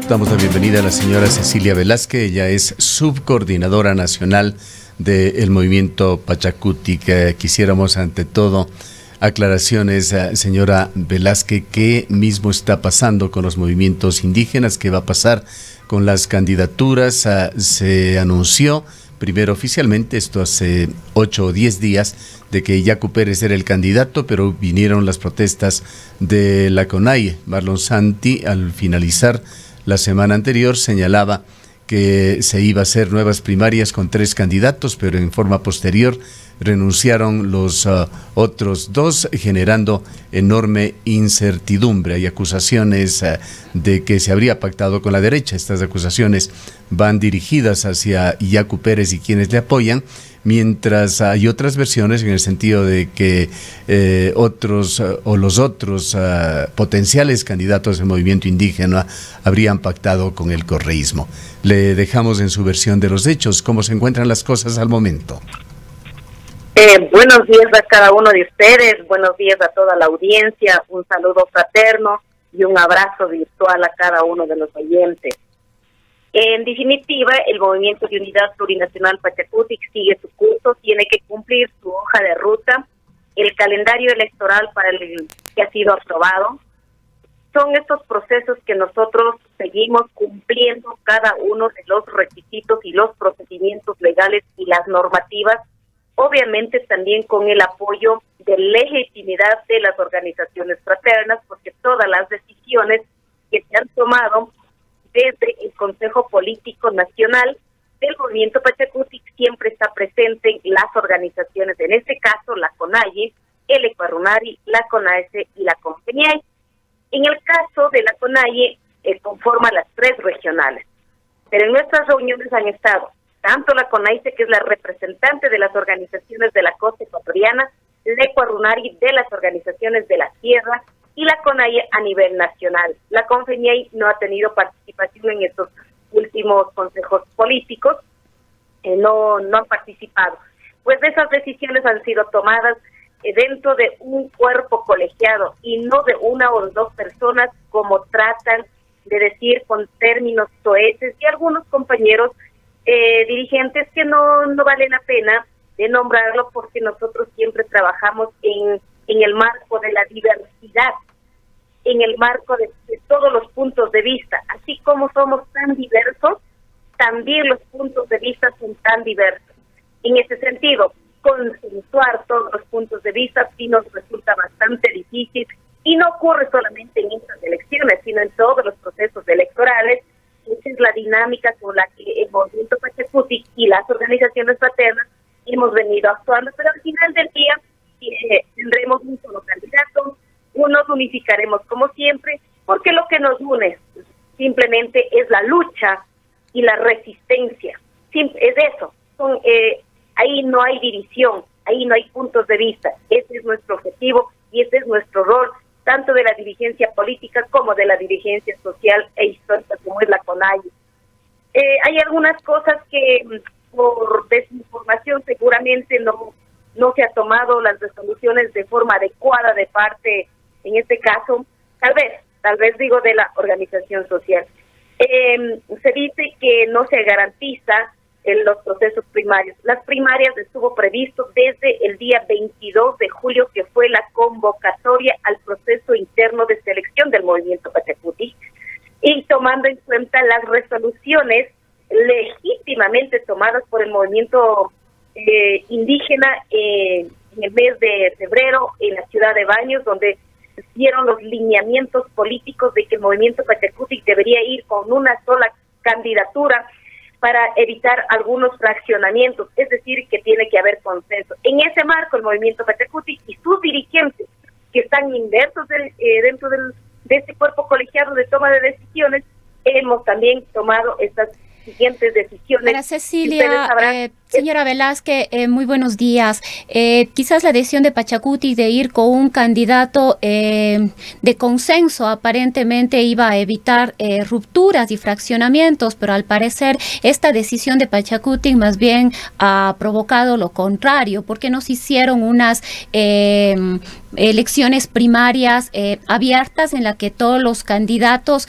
Damos la bienvenida a la señora Cecilia Velázquez. Ella es subcoordinadora nacional del movimiento Pachacutic. Quisiéramos ante todo aclaraciones, señora Velázquez, ¿qué mismo está pasando con los movimientos indígenas? ¿Qué va a pasar con las candidaturas? Se anunció primero oficialmente, esto hace 8 o 10 días, de que Yacu Pérez era el candidato, pero vinieron las protestas de la CONAIE. Marlon Santi, al finalizar la semana anterior, señalaba que se iba a hacer nuevas primarias con 3 candidatos, pero en forma posterior renunciaron los otros 2, generando enorme incertidumbre. Hay acusaciones de que se habría pactado con la derecha. Estas acusaciones van dirigidas hacia Yacu Pérez y quienes le apoyan, mientras hay otras versiones en el sentido de que los otros potenciales candidatos del movimiento indígena habrían pactado con el correísmo. Le dejamos en su versión de los hechos. ¿Cómo se encuentran las cosas al momento? Buenos días a cada uno de ustedes, buenos días a toda la audiencia, un saludo fraterno y un abrazo virtual a cada uno de los oyentes. En definitiva, el Movimiento de Unidad Plurinacional Pachacutic sigue su curso, tiene que cumplir su hoja de ruta, el calendario electoral para el que ha sido aprobado. Son estos procesos que nosotros seguimos cumpliendo cada uno de los requisitos y los procedimientos legales y las normativas, obviamente también con el apoyo de legitimidad de las organizaciones fraternas, porque todas las decisiones que se han tomado desde el Consejo Político Nacional del Movimiento Pachacutic siempre está presente en las organizaciones, en este caso la CONAIE, el Ecuarunari, la CONAESE y la CONFENIAI. En el caso de la CONAIE, conforma las 3 regionales, pero en nuestras reuniones han estado tanto la CONAISE, que es la representante de las organizaciones de la costa ecuatoriana, la Ecuarunari de las organizaciones de la sierra y la CONAIE a nivel nacional. La CONFENIAI no ha tenido participación en estos últimos consejos políticos, no han participado. Pues esas decisiones han sido tomadas dentro de un cuerpo colegiado y no de 1 o 2 personas, como tratan de decir con términos soeces y algunos compañeros dirigentes que no vale la pena de nombrarlo, porque nosotros siempre trabajamos en el marco de la diversidad, en el marco de todos los puntos de vista. Así como somos tan diversos, también los puntos de vista son tan diversos. En ese sentido, consensuar todos los puntos de vista sí nos resulta bastante difícil, y no ocurre solamente en estas elecciones, sino en todos los procesos electorales. Esa es la dinámica con la que el Movimiento Pachacutic y las organizaciones fraternas hemos venido actuando, pero al final del día tendremos un solo candidato, nos unificaremos como siempre, porque lo que nos une simplemente es la lucha y la resistencia. Es eso, ahí no hay división, ahí no hay puntos de vista. Ese es nuestro objetivo y ese es nuestro rol, tanto de la dirigencia política como de la dirigencia social e histórica, como es la CONAIE. Hay algunas cosas que por desinformación seguramente no se ha tomado las resoluciones de forma adecuada de parte, en este caso, tal vez digo, de la organización social. Se dice que no se garantiza en los procesos primarios. Las primarias estuvo previsto desde el día 22 de julio, que fue la convocatoria al proceso interno de selección del Movimiento Pachacutic, y tomando en cuenta las resoluciones legítimamente tomadas por el movimiento indígena en el mes de febrero en la ciudad de Baños, donde dieron los lineamientos políticos de que el Movimiento Pachacutic debería ir con una sola candidatura para evitar algunos fraccionamientos, es decir, que tiene que haber consenso. En ese marco, el Movimiento Pachacutic y sus dirigentes, que están inmersos dentro de este cuerpo colegiado de toma de decisiones, hemos también tomado estas siguientes decisiones. Para Cecilia, Señora Velázquez, muy buenos días. Quizás la decisión de Pachacuti de ir con un candidato de consenso aparentemente iba a evitar rupturas y fraccionamientos, pero al parecer esta decisión de Pachacuti más bien ha provocado lo contrario, porque nos hicieron unas elecciones primarias abiertas en la que todos los candidatos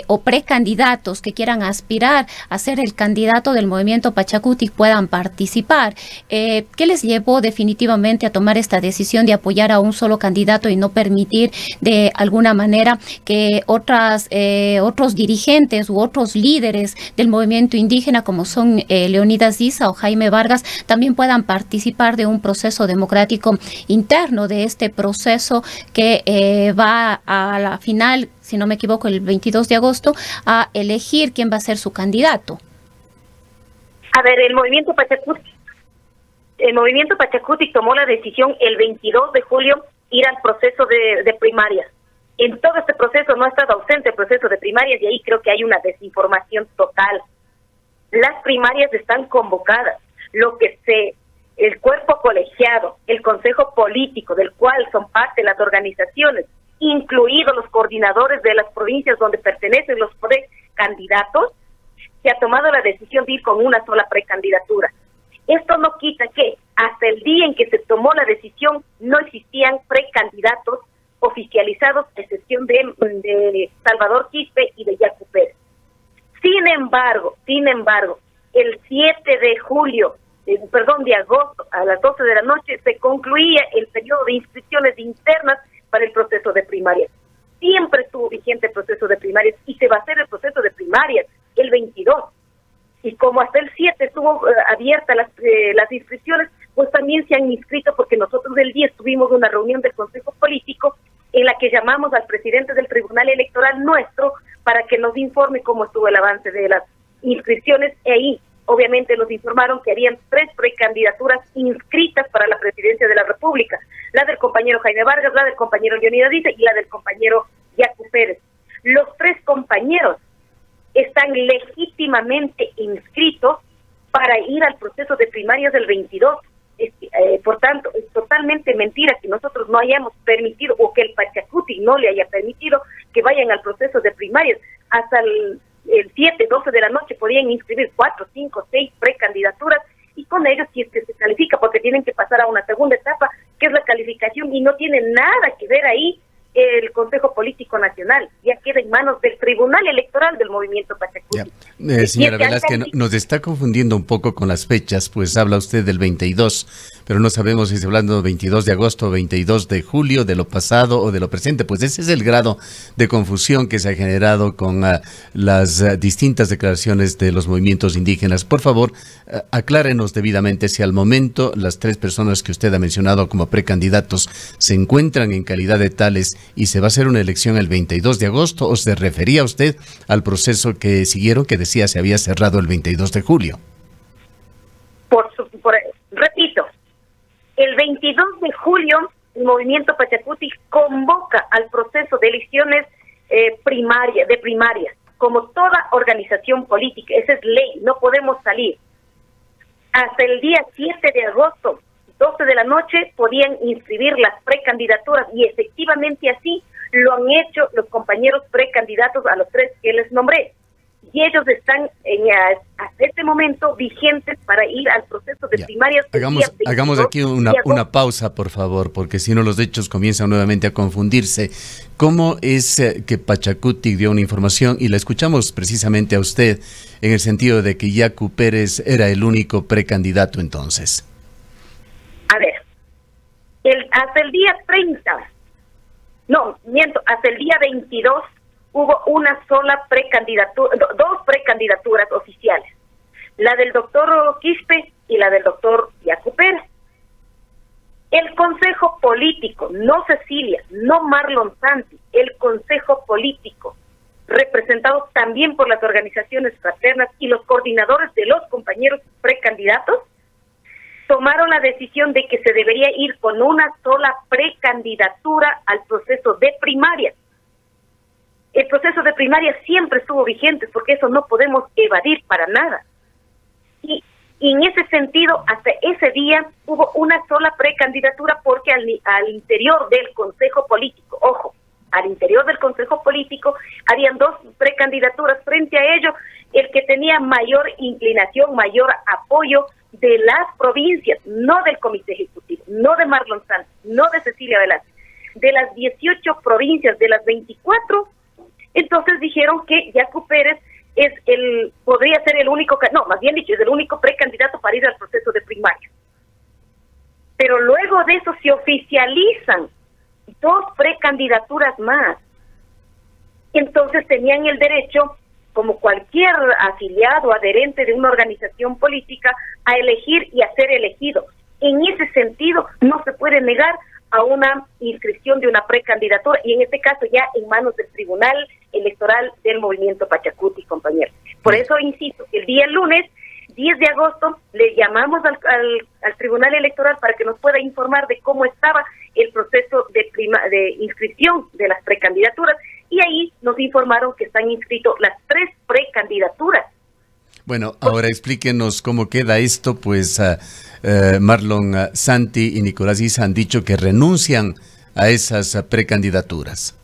o precandidatos que quieran aspirar a ser el candidato del movimiento Pachacuti puedan participar. ¿Qué les llevó definitivamente a tomar esta decisión de apoyar a un solo candidato y no permitir de alguna manera que otros dirigentes u otros líderes del movimiento indígena, como son Leonidas Diza o Jaime Vargas, también puedan participar de un proceso democrático interno, de este proceso que va a la final, si no me equivoco, el 22 de agosto, a elegir quién va a ser su candidato? A ver, el movimiento Pachacuti tomó la decisión el 22 de julio ir al proceso de primarias. En todo este proceso no ha estado ausente el proceso de primarias, y ahí creo que hay una desinformación total. Las primarias están convocadas. El cuerpo colegiado, el consejo político, del cual son parte las organizaciones, incluidos los coordinadores de las provincias donde pertenecen los precandidatos, se ha tomado la decisión de ir con una sola precandidatura. Esto no quita que hasta el día en que se tomó la decisión no existían precandidatos oficializados, a excepción de Salvador Quispe y de Yacu Pérez. Sin embargo, el 7 de agosto a las 12 de la noche se concluía el periodo de inscripciones internas para el proceso de primarias. Siempre estuvo vigente el proceso de primarias y se va a hacer el proceso de primarias el 22. Y como hasta el 7 estuvo abierta las inscripciones, pues también se han inscrito, porque nosotros el 10 tuvimos una reunión del Consejo Político en la que llamamos al presidente del Tribunal Electoral nuestro para que nos informe cómo estuvo el avance de las inscripciones, y ahí obviamente nos informaron que habían 3 precandidaturas inscritas para la presidencia de la República: la del compañero Jaime Vargas, la del compañero Leonidas Diza y la del compañero Yacu Pérez. Los 3 compañeros están legítimamente inscritos para ir al proceso de primarias del 22. Por tanto, es totalmente mentira que nosotros no hayamos permitido, o que el Pachacuti no le haya permitido que vayan al proceso de primarias. Hasta el 7, 12 de la noche podían inscribir 4, 5, 6 precandidaturas, y con ellos, si es que se califica, porque tienen que pasar a una segunda etapa, que es la calificación, y no tiene nada que ver ahí el Consejo Político Nacional, ya queda en manos del Tribunal Electoral del movimiento Pachacuti. Señora Velázquez, nos está confundiendo un poco con las fechas, pues habla usted del 22, pero no sabemos si está hablando del 22 de agosto o 22 de julio, de lo pasado o de lo presente. Pues ese es el grado de confusión que se ha generado con las distintas declaraciones de los movimientos indígenas. Por favor, aclárenos debidamente si al momento las 3 personas que usted ha mencionado como precandidatos se encuentran en calidad de tales y se va a hacer una elección el 22 de agosto, o se refería usted al proceso que siguieron, que decía se había cerrado el 22 de julio. Repito, el 22 de julio el movimiento Pachacuti convoca al proceso de elecciones primarias, como toda organización política. Esa es ley, no podemos salir. Hasta el día 7 de agosto, 12 de la noche, podían inscribir las precandidaturas, y efectivamente así lo han hecho los compañeros precandidatos a los 3 que les nombré. Y ellos están hasta este momento vigentes para ir al proceso de primarias. Hagamos aquí una pausa, por favor, porque si no los hechos comienzan nuevamente a confundirse. ¿Cómo es que Pachacuti dio una información, y la escuchamos precisamente a usted, en el sentido de que Yacu Pérez era el único precandidato entonces? A ver, hasta el día 22 hubo una sola precandidatura, 2 precandidaturas oficiales, la del doctor Quispe y la del doctor Yacu Pérez. El Consejo Político, no Cecilia, no Marlon Santi, el Consejo Político, representado también por las organizaciones fraternas y los coordinadores de los compañeros precandidatos, tomaron la decisión de que se debería ir con una sola precandidatura al proceso de primarias. El proceso de primarias siempre estuvo vigente, porque eso no podemos evadir para nada. Y Y en ese sentido, hasta ese día hubo una sola precandidatura porque al interior del Consejo Político, ojo, al interior del Consejo Político habían dos precandidaturas. Frente a ello, el que tenía mayor inclinación, mayor apoyo de las provincias, no del Comité Ejecutivo, no de Marlon Santos, no de Cecilia Velázquez, de las 18 provincias, de las 24, entonces dijeron que Yacu Pérez podría ser el único, no, más bien dicho, es el único precandidato para ir al proceso de primaria. Pero luego de eso se oficializan dos precandidaturas más. Entonces tenían el derecho, como cualquier afiliado, adherente de una organización política, a elegir y a ser elegido. En ese sentido, no se puede negar a una inscripción de una precandidatura, y en este caso ya en manos del Tribunal Electoral del Movimiento Pachacuti, compañeros. Por eso insisto, el día lunes 10 de agosto le llamamos al Tribunal Electoral para que nos pueda informar de cómo estaba el proceso de inscripción de las precandidaturas, y ahí nos informaron que están inscritos las 3 precandidaturas. Bueno, ahora explíquenos cómo queda esto, pues Marlon Santi y Nicolás Issa han dicho que renuncian a esas precandidaturas.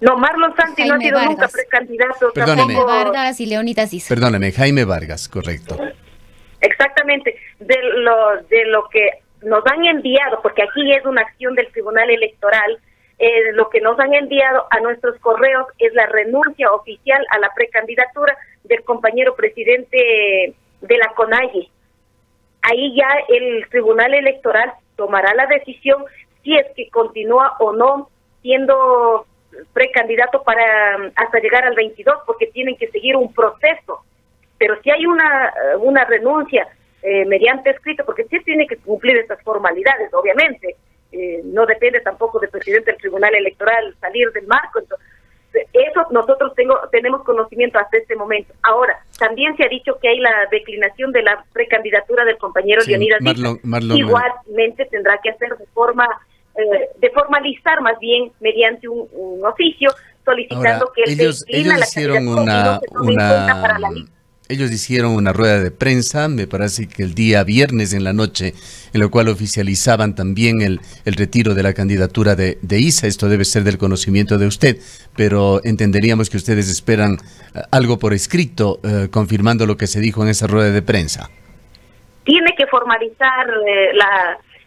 No, Marlon Santi Jaime no ha sido Vargas. nunca precandidato. Perdóneme. Jaime Vargas y Leónidas Issa. Perdóname, Jaime Vargas, correcto. Exactamente, de lo que nos han enviado, porque aquí es una acción del Tribunal Electoral, lo que nos han enviado a nuestros correos es la renuncia oficial a la precandidatura del compañero presidente de la CONAIE. Ahí ya el Tribunal Electoral tomará la decisión si es que continúa o no siendo precandidato para hasta llegar al 22, porque tienen que seguir un proceso. Pero si hay una renuncia mediante escrito, porque sí tiene que cumplir estas formalidades, obviamente, no depende tampoco del presidente del Tribunal Electoral salir del marco. Entonces, eso nosotros tenemos conocimiento hasta este momento. Ahora, también se ha dicho que hay la declinación de la precandidatura del compañero Leónidas Issa. Igualmente tendrá que hacer de formalizar más bien mediante un oficio solicitando. Ahora, que ellos hicieron ellos hicieron una rueda de prensa, me parece que el día viernes en la noche, en lo cual oficializaban también el retiro de la candidatura de Issa. Esto debe ser del conocimiento de usted, pero entenderíamos que ustedes esperan algo por escrito, confirmando lo que se dijo en esa rueda de prensa. Tiene que formalizar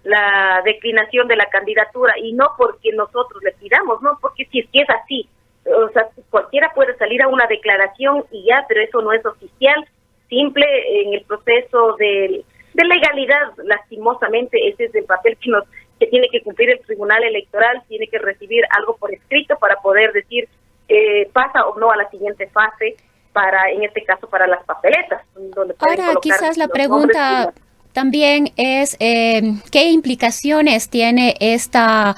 la declinación de la candidatura, y no porque nosotros le pidamos, no, porque si es que es así, o sea, cualquiera puede salir a una declaración y ya, pero eso no es oficial, simple en el proceso de legalidad. Lastimosamente ese es el papel que tiene que cumplir el Tribunal Electoral, tiene que recibir algo por escrito para poder decir pasa o no a la siguiente fase, en este caso para las papeletas. Donde ahora quizás la pregunta también es qué implicaciones tiene esta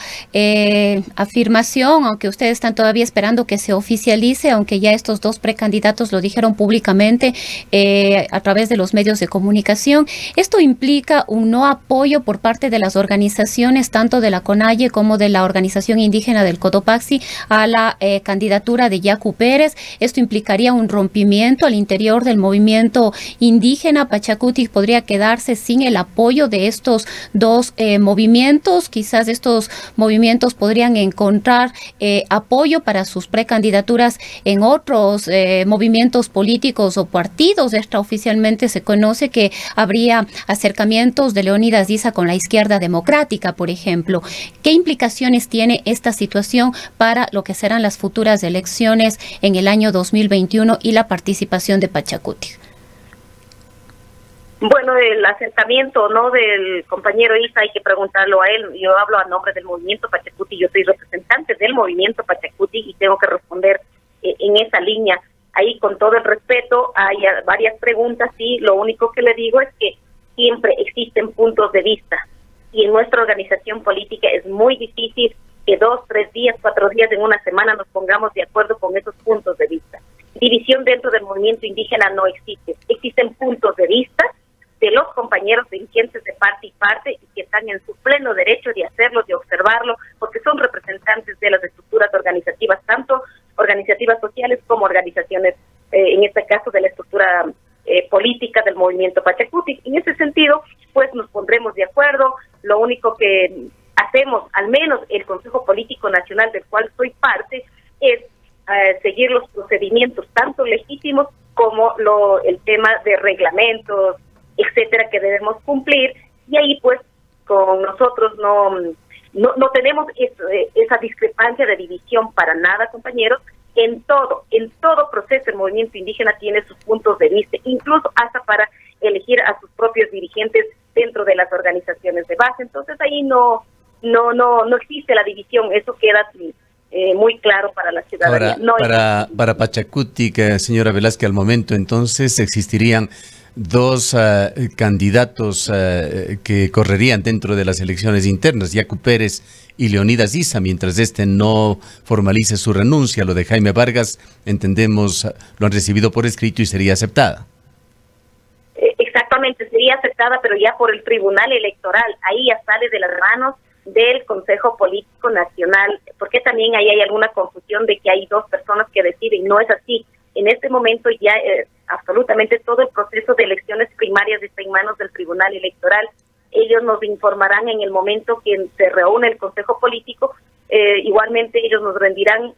afirmación, aunque ustedes están todavía esperando que se oficialice, aunque ya estos dos precandidatos lo dijeron públicamente a través de los medios de comunicación. Esto implica un no apoyo por parte de las organizaciones, tanto de la CONAIE como de la organización indígena del Cotopaxi, a la candidatura de Yacu Pérez. Esto implicaría un rompimiento al interior del movimiento indígena. Pachacuti podría quedarse sin el apoyo de estos dos movimientos. Quizás estos movimientos podrían encontrar apoyo para sus precandidaturas en otros movimientos políticos o partidos. Extraoficialmente se conoce que habría acercamientos de Leónidas Issa con la izquierda democrática, por ejemplo. ¿Qué implicaciones tiene esta situación para lo que serán las futuras elecciones en el año 2021 y la participación de Pachacuti? Bueno, el acercamiento no del compañero Issa hay que preguntarlo a él. Yo hablo a nombre del movimiento Pachacuti, yo soy representante del movimiento Pachacuti y tengo que responder en esa línea. Ahí, con todo el respeto, hay varias preguntas y lo único que le digo es que siempre existen puntos de vista, y en nuestra organización política es muy difícil que 2, 3 días, 4 días en una semana nos pongamos de acuerdo con esos puntos de vista. División dentro del movimiento indígena no existe. Existen puntos de vista de los compañeros dirigentes de parte y parte, y que están en su pleno derecho de hacerlo, de observarlo, porque son representantes de las estructuras organizativas, tanto organizativas sociales como organizaciones, en este caso de la estructura política del movimiento Pachacutic. En ese sentido, pues nos pondremos de acuerdo. Lo único que hacemos, al menos el Consejo Político Nacional del cual soy parte, es seguir los procedimientos tanto legítimos como el tema de reglamentos, etcétera, que debemos cumplir, y ahí pues con nosotros no tenemos esa discrepancia de división para nada, compañeros. En todo proceso el movimiento indígena tiene sus puntos de vista, incluso hasta para elegir a sus propios dirigentes dentro de las organizaciones de base. Entonces ahí no existe la división, eso queda muy claro para la ciudadanía. Para Pachacutic, señora Velázquez, al momento entonces existirían dos candidatos que correrían dentro de las elecciones internas, Yacu Pérez y Leonidas Issa, mientras este no formalice su renuncia. Lo de Jaime Vargas, entendemos, lo han recibido por escrito y sería aceptada. Exactamente, sería aceptada, pero ya por el Tribunal Electoral. Ahí ya sale de las manos del Consejo Político Nacional, porque también ahí hay alguna confusión de que hay dos personas que deciden. No es así. En este momento ya absolutamente todo el proceso de elecciones primarias está en manos del Tribunal Electoral. Ellos nos informarán en el momento que se reúne el Consejo Político. Igualmente ellos nos rendirán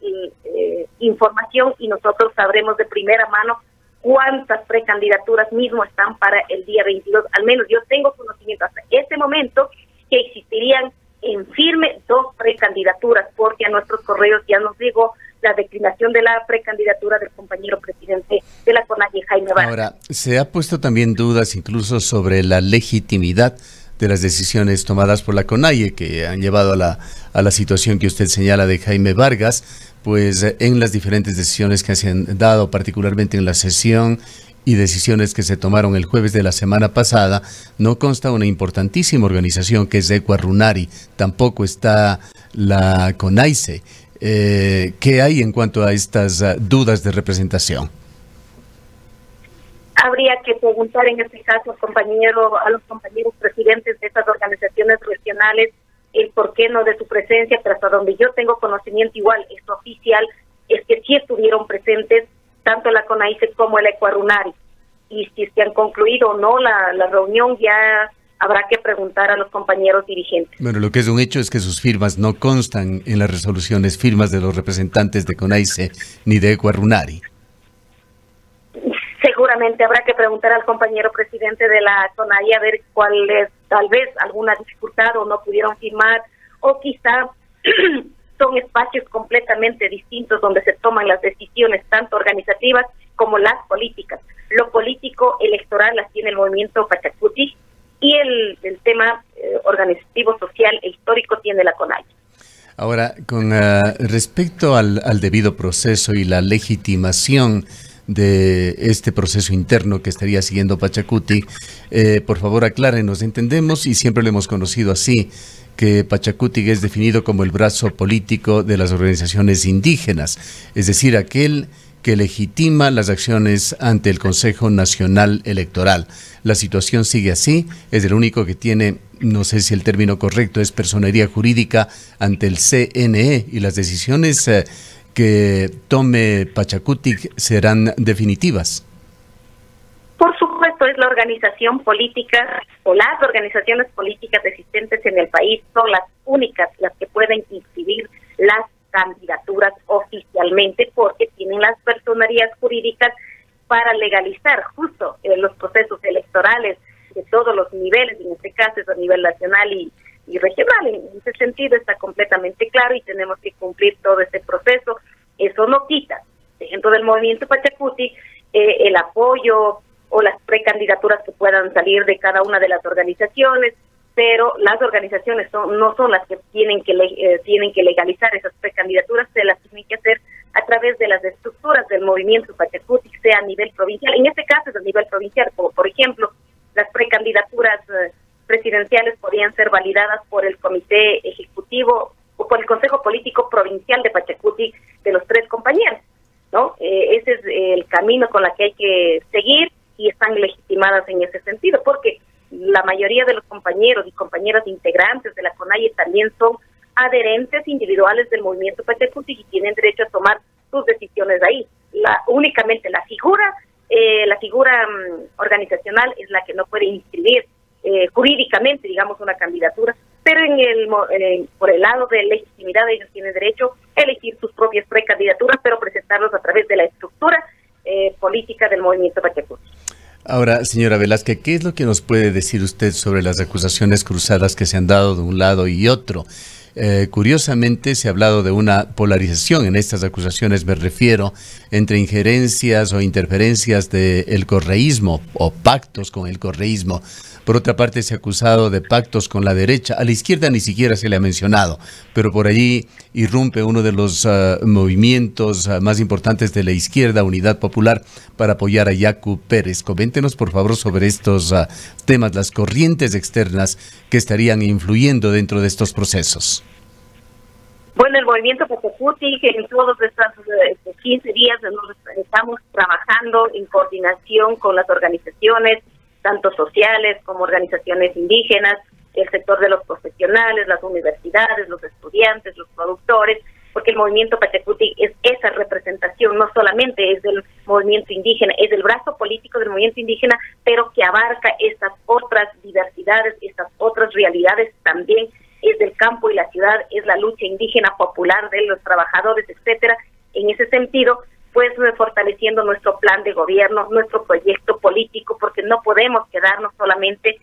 información y nosotros sabremos de primera mano cuántas precandidaturas mismo están para el día 22. Al menos yo tengo conocimiento hasta este momento que existirían en firme 2 precandidaturas, porque a nuestros correos ya nos llegó la declinación de la precandidatura del compañero presidente de la CONAIE, Jaime Vargas. Ahora, se ha puesto también dudas incluso sobre la legitimidad de las decisiones tomadas por la CONAIE, que han llevado a la situación que usted señala de Jaime Vargas, pues en las diferentes decisiones que se han dado, particularmente en la sesión y decisiones que se tomaron el jueves de la semana pasada, no consta una importantísima organización que es Ecuarunari, tampoco está la CONAICE. ¿Qué hay en cuanto a estas dudas de representación? Habría que preguntar en este caso, a los compañeros presidentes de estas organizaciones regionales el por qué no de su presencia, pero hasta donde yo tengo conocimiento igual, esto oficial, es que sí estuvieron presentes tanto la CONAICE como el Ecuarunari. Y si se han concluido o no la reunión, ya habrá que preguntar a los compañeros dirigentes. Bueno, lo que es un hecho es que sus firmas no constan en las resoluciones, firmas de los representantes de CONAICE ni de Ecuarunari. Seguramente habrá que preguntar al compañero presidente de la CONAIE a ver cuál es, tal vez alguna dificultad o no pudieron firmar, o quizá son espacios completamente distintos donde se toman las decisiones, tanto organizativas como las políticas. Lo político electoral las tiene el movimiento Pachacutic y el tema organizativo, social e histórico tiene la CONAIE. Ahora, con respecto al debido proceso y la legitimación de este proceso interno que estaría siguiendo Pachacutic, por favor aclárenos. Entendemos, y siempre lo hemos conocido así, que Pachacutic es definido como el brazo político de las organizaciones indígenas, es decir, aquel que legitima las acciones ante el Consejo Nacional Electoral. La situación sigue así, es el único que tiene, no sé si el término correcto es personería jurídica ante el CNE, y las decisiones que tome Pachacutic serán definitivas. Por supuesto, es la organización política o las organizaciones políticas existentes en el país son las únicas las que pueden inscribir las candidaturas oficialmente, porque tienen las personerías jurídicas para legalizar justo los procesos electorales de todos los niveles, en este caso es a nivel nacional y regional. En ese sentido está completamente claro y tenemos que cumplir todo este proceso. Eso no quita dentro del movimiento Pachacutic el apoyo o las precandidaturas que puedan salir de cada una de las organizaciones, pero las organizaciones no son las que tienen que legalizar esas precandidaturas, se las tienen que hacer a través de las estructuras del movimiento Pachacutic, sea a nivel provincial. En este caso es a nivel provincial, como por ejemplo las precandidaturas presidenciales podrían ser validadas por el Comité Ejecutivo o por el Consejo Político Provincial de Pachacutic de los 3 compañeros, ¿no? Ese es el camino con la que hay que seguir y están legitimadas en ese sentido, porque la mayoría de los compañeros y compañeras integrantes de la CONAIE también son adherentes individuales del movimiento Pachacutic y tienen derecho a tomar sus decisiones ahí. Únicamente la figura la figura organizacional es la que no puede inscribir jurídicamente, digamos, una candidatura, pero por el lado de legitimidad ellos tienen derecho a elegir sus propias precandidaturas, pero presentarlos a través de la estructura política del movimiento Pachacuti. Ahora, señora Velázquez, ¿qué es lo que nos puede decir usted sobre las acusaciones cruzadas que se han dado de un lado y otro? Curiosamente se ha hablado de una polarización en estas acusaciones, me refiero, entre injerencias o interferencias del correísmo o pactos con el correísmo. Por otra parte, se ha acusado de pactos con la derecha. A la izquierda ni siquiera se le ha mencionado, pero por allí irrumpe uno de los movimientos más importantes de la izquierda, Unidad Popular, para apoyar a Yacu Pérez. Coméntenos, por favor, sobre estos temas, las corrientes externas que estarían influyendo dentro de estos procesos. Bueno, el movimiento Pachacuti, que en todos estos 15 días estamos trabajando en coordinación con las organizaciones, tanto sociales como organizaciones indígenas, el sector de los profesionales, las universidades, los estudiantes, los productores, porque el movimiento Pachacuti es esa representación, no solamente es del movimiento indígena, es el brazo político del movimiento indígena, pero que abarca estas otras diversidades, estas otras realidades también, es del campo y la ciudad, es la lucha indígena popular de los trabajadores, etcétera. En ese sentido, pues fortaleciendo nuestro plan de gobierno, nuestro proyecto político, porque no podemos quedarnos solamente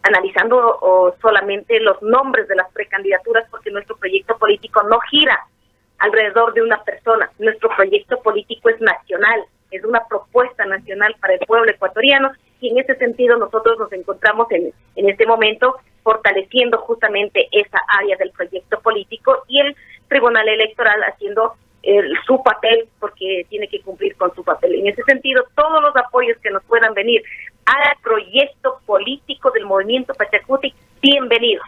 analizando solamente los nombres de las precandidaturas, porque nuestro proyecto político no gira alrededor de una persona. Nuestro proyecto político es nacional, es una propuesta nacional para el pueblo ecuatoriano, y en ese sentido nosotros nos encontramos en este momento fortaleciendo justamente esa área del proyecto político, y el Tribunal Electoral haciendo su papel, porque tiene que cumplir con su papel. En ese sentido, todos los apoyos que nos puedan venir al proyecto político del movimiento Pachacuti, bienvenidos,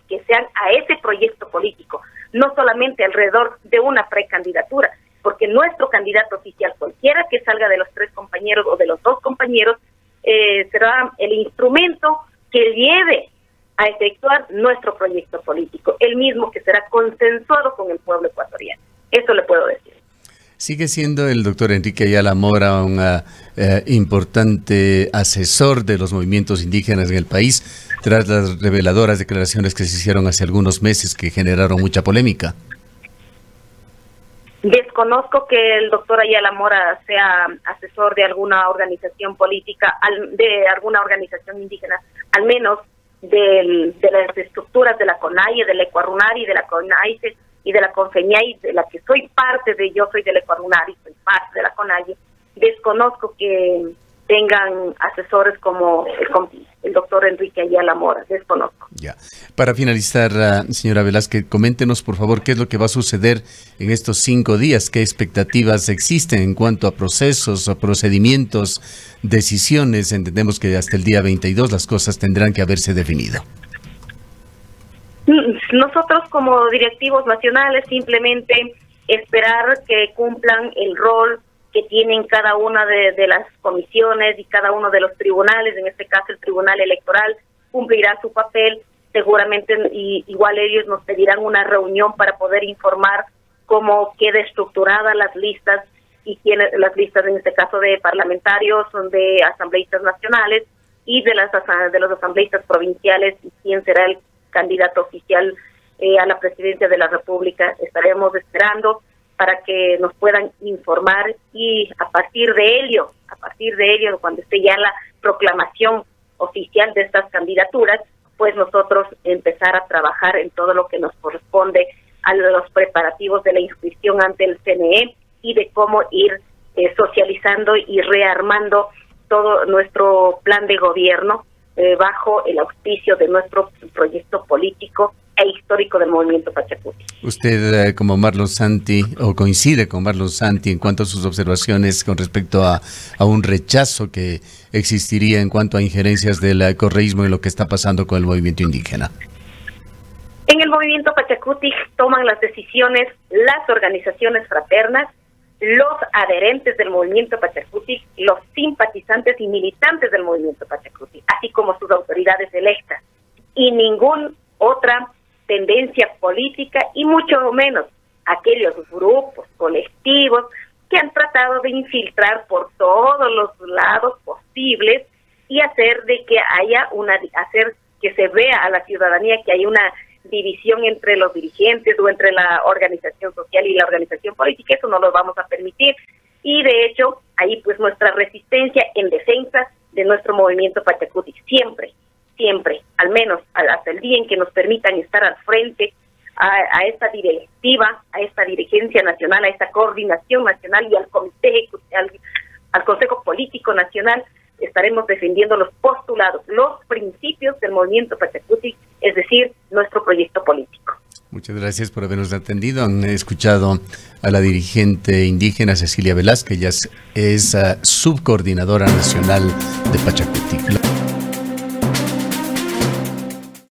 que sean a ese proyecto político, no solamente alrededor de una precandidatura, porque nuestro candidato oficial, cualquiera que salga de los 3 compañeros o de los 2 compañeros, será el instrumento que lleve a efectuar nuestro proyecto político, el mismo que será consensuado con el pueblo ecuatoriano. Eso le puedo decir. Sigue siendo el doctor Enrique Ayala Mora un importante asesor de los movimientos indígenas en el país, tras las reveladoras declaraciones que se hicieron hace algunos meses que generaron mucha polémica. Desconozco que el doctor Ayala Mora sea asesor de alguna organización política, de alguna organización indígena, al menos de las estructuras de la CONAIE, de la Ecuarunari, de la CONAICE y de la CONFEñay, de la que soy parte yo soy de la Ecuarunari, soy parte de la CONAIE. Desconozco que tengan asesores como el doctor Enrique Ayala Mora, desconozco. Ya. Para finalizar, señora Velázquez, coméntenos por favor qué es lo que va a suceder en estos 5 días, qué expectativas existen en cuanto a procesos, a procedimientos, decisiones. Entendemos que hasta el día 22 las cosas tendrán que haberse definido. Nosotros como directivos nacionales simplemente esperar que cumplan el rol que tienen cada una de las comisiones y cada uno de los tribunales. En este caso el Tribunal Electoral cumplirá su papel, seguramente igual ellos nos pedirán una reunión para poder informar cómo queda estructurada las listas, y quiénes las listas en este caso de parlamentarios, de asambleístas nacionales y de los asambleístas provinciales, y quién será el candidato oficial a la presidencia de la República. Estaremos esperando para que nos puedan informar, y a partir de ello, cuando esté ya la proclamación oficial de estas candidaturas, pues nosotros empezar a trabajar en todo lo que nos corresponde a los preparativos de la inscripción ante el CNE, y de cómo ir socializando y rearmando todo nuestro plan de gobierno bajo el auspicio de nuestro proyecto político e histórico del movimiento Pachacuti. Usted, como Marlon Santi, o coincide con Marlon Santi en cuanto a sus observaciones con respecto a un rechazo que existiría en cuanto a injerencias del correísmo en lo que está pasando con el movimiento indígena. En el movimiento Pachacuti toman las decisiones las organizaciones fraternas, los adherentes del movimiento Pachacuti, los simpatizantes y militantes del movimiento Pachacuti, así como sus autoridades electas, y ninguna otra tendencia política, y mucho menos aquellos grupos, colectivos que han tratado de infiltrar por todos los lados posibles y hacer que se vea a la ciudadanía que hay una división entre los dirigentes o entre la organización social y la organización política. Eso no lo vamos a permitir. Y de hecho, ahí pues nuestra resistencia en defensa de nuestro movimiento Pachacuti, siempre, al menos hasta el día en que nos permitan estar al frente a esta directiva, a esta dirigencia nacional, a esta coordinación nacional y al comité, al Consejo Político Nacional, estaremos defendiendo los postulados, los principios del movimiento Pachacuti, es decir, nuestro proyecto político. Muchas gracias por habernos atendido. Han escuchado a la dirigente indígena Cecilia Velázquez, ella es subcoordinadora nacional de Pachacuti.